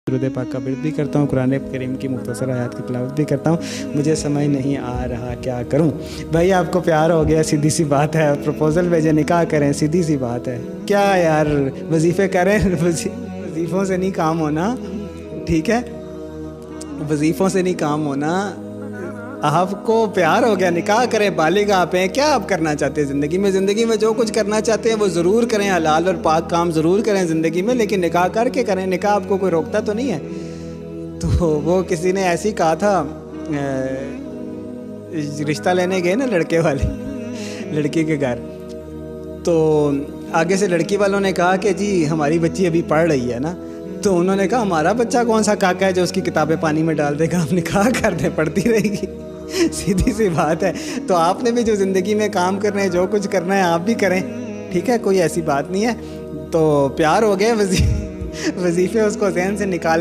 درود پاک کا ورد بھی کرتا ہوں, قرآن کریم کی مختصر آیات کی تلاوت بھی کرتا ہوں. مجھے سمجھ نہیں آ رہا کیا کروں. بھائی آپ کو پیار ہو گیا, سیدھی سی بات ہے, پروپوزل بھیجے, نکاح کریں, سیدھی سی بات ہے. کیا یار وظیفے کریں, وظیفوں سے نہیں کام ہونا, ٹھیک ہے, وظیفوں سے نہیں کام ہونا. آپ کو پیار ہو گیا, نکاح کریں, بالغ آپ ہیں, کیا آپ کرنا چاہتے ہیں زندگی میں؟ زندگی میں جو کچھ کرنا چاہتے ہیں وہ ضرور کریں, حلال اور پاک کام ضرور کریں زندگی میں, لیکن نکاح کر کے کریں. نکاح آپ کو کوئی روکتا تو نہیں ہے. تو وہ کسی نے ایسے ہی کہا تھا, رشتہ لینے گئے نا لڑکے والے لڑکی کے گھر, تو آگے سے لڑکی والوں نے کہا کہ جی ہماری بچی ابھی پڑھ رہی ہے نا. تو انہوں نے کہا ہمارا بچہ کون سا کاکا ہے جو اس کی کتابیں پانی میں ڈال دے گا, ہم نکاح کر دیں, پڑھتی رہے گی. سیدھی سی بات ہے. تو آپ نے بھی جو زندگی میں کام کرنا ہے, جو کچھ کرنا ہے آپ بھی کریں, ٹھیک ہے, کوئی ایسی بات نہیں ہے. تو پیار ہو گیا, وظیفے اس کو ذہن سے نکال